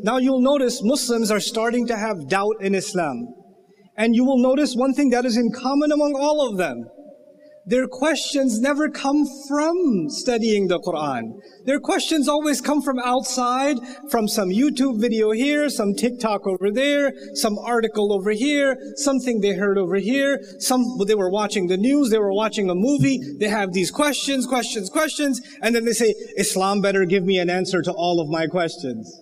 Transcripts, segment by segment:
Now you'll notice Muslims are starting to have doubt in Islam. And you will notice one thing that is in common among all of them. Their questions never come from studying the Quran. Their questions always come from outside, from some YouTube video here, some TikTok over there, some article over here, something they heard over here, they were watching the news, they were watching a movie, they have these questions, and then they say, Islam better give me an answer to all of my questions.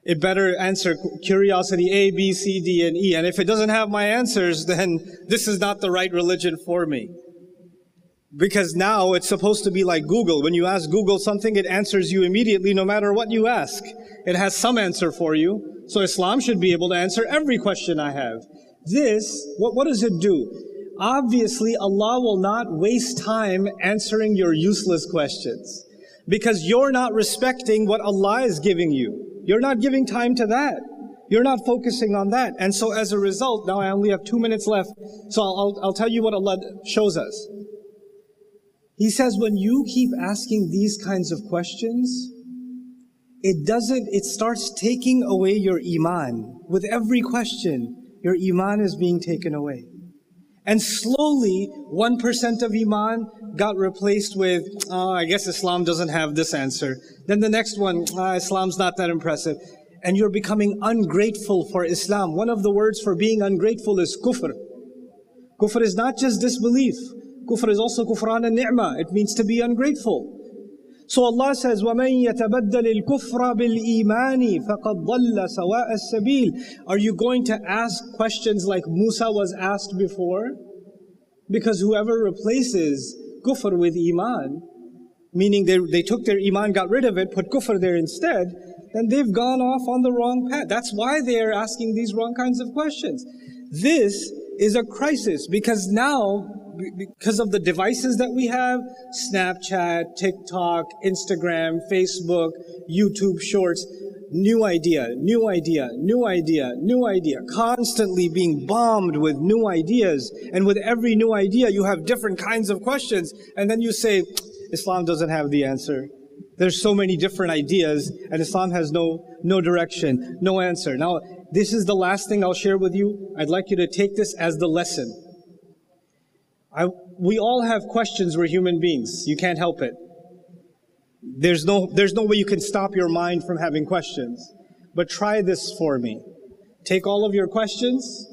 It better answer curiosity A, B, C, D, and E. And if it doesn't have my answers, then this is not the right religion for me. Because now it's supposed to be like Google. When you ask Google something, it answers you immediately no matter what you ask. It has some answer for you. So Islam should be able to answer every question I have. What does it do? Obviously, Allah will not waste time answering your useless questions. Because you're not respecting what Allah is giving you. You're not giving time to that. You're not focusing on that. And so as a result, now I only have 2 minutes left. So I'll tell you what Allah shows us. He says when you keep asking these kinds of questions, it starts taking away your iman. With every question, your iman is being taken away. And slowly, 1% of iman got replaced with, I guess Islam doesn't have this answer. Then the next one, Islam's not that impressive. And you're becoming ungrateful for Islam. One of the words for being ungrateful is kufr. Kufr is not just disbelief. Kufr is also kufran al-ni'mah. It means to be ungrateful. So Allah says, وَمَن يَتَبَدَّلِ الْكُفْرَ بِالْإِيمَانِ فَقَدْ ضَلَّ سَوَاءَ السَّبِيلِ. Are you going to ask questions like Musa was asked before? Because whoever replaces kufr with iman, meaning they took their iman, got rid of it, put kufr there instead, then they've gone off on the wrong path. That's why they are asking these wrong kinds of questions. This is a crisis because now, because of the devices that we have, Snapchat, TikTok, Instagram, Facebook, YouTube Shorts, new idea, constantly being bombed with new ideas. And with every new idea, you have different kinds of questions. And then you say, Islam doesn't have the answer. There's so many different ideas, and Islam has no direction, no answer. Now, this is the last thing I'll share with you. I'd like you to take this as the lesson. We all have questions. We're human beings. You can't help it. There's no way you can stop your mind from having questions. But try this for me. Take all of your questions,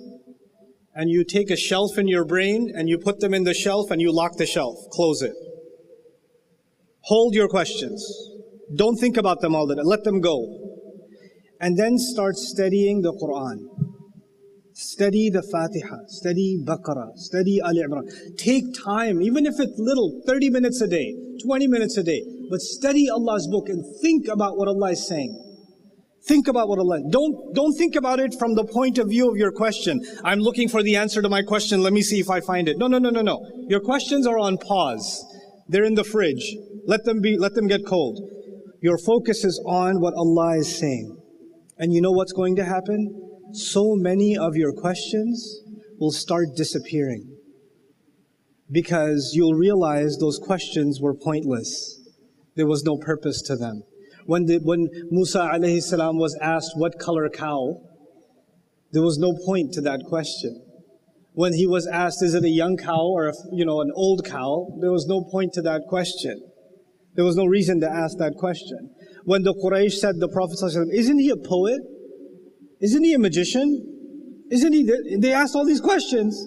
and you take a shelf in your brain, and you put them in the shelf, and you lock the shelf. Close it. Hold your questions. Don't think about them all the time. Let them go. And then start studying the Quran. Study the Fatiha. Study Baqarah. Study Ali Imran. Take time, even if it's little, 30 minutes a day, 20 minutes a day. But study Allah's book and think about what Allah is saying. Think about what Allah... Don't think about it from the point of view of your question. I'm looking for the answer to my question. Let me see if I find it. No. Your questions are on pause. They're in the fridge. Let them get cold. Your focus is on what Allah is saying. And you know what's going to happen? So many of your questions will start disappearing. Because you'll realize those questions were pointless. There was no purpose to them. When Musa alayhi salam was asked what color cow, there was no point to that question. When he was asked, is it a young cow or an old cow, there was no point to that question. There was no reason to ask that question. When the Quraysh said the Prophet ﷺ, isn't he a poet? Isn't he a magician? Isn't he? They asked all these questions.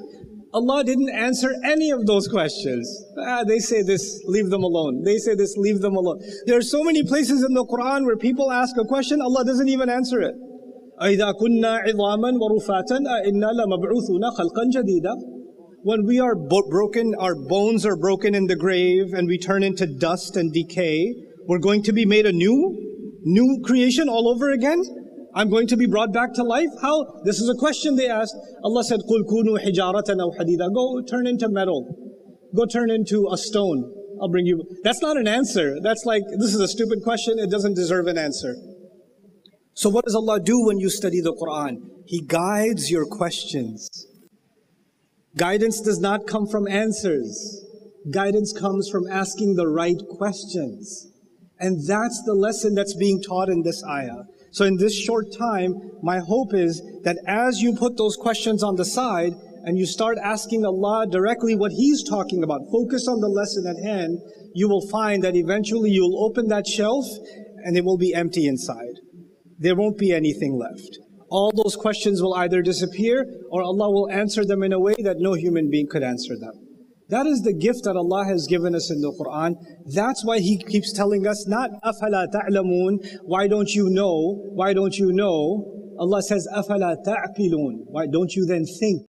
Allah didn't answer any of those questions. They say this, leave them alone. They say this, leave them alone. There are so many places in the Quran where people ask a question, Allah doesn't even answer it. أَإِذَا كُنَّا عِظَامًا وَرُفَاتًا أَإِنَّا لَمَبْعُوثُونَ خَلْقًا جَدِيدًا. When we are broken, our bones are broken in the grave and we turn into dust and decay, we're going to be made a new creation all over again? I'm going to be brought back to life? How? This is a question they asked. Allah said, قُلْ كُونُوا حِجَارَةً أَوْ حَدِيدًا. Go turn into metal. Go turn into a stone. I'll bring you. That's not an answer. That's like, this is a stupid question. It doesn't deserve an answer. So what does Allah do when you study the Quran? He guides your questions. Guidance does not come from answers. Guidance comes from asking the right questions. And that's the lesson that's being taught in this ayah. So in this short time, my hope is that as you put those questions on the side and you start asking Allah directly what He's talking about, focus on the lesson at hand, you will find that eventually you'll open that shelf and it will be empty inside. There won't be anything left. All those questions will either disappear or Allah will answer them in a way that no human being could answer them. That is the gift that Allah has given us in the Quran. That's why He keeps telling us, not أَفَلَا تَعْلَمُونَ, why don't you know? Why don't you know? Allah says, أَفَلَا تَعْقِلُونَ, why don't you then think?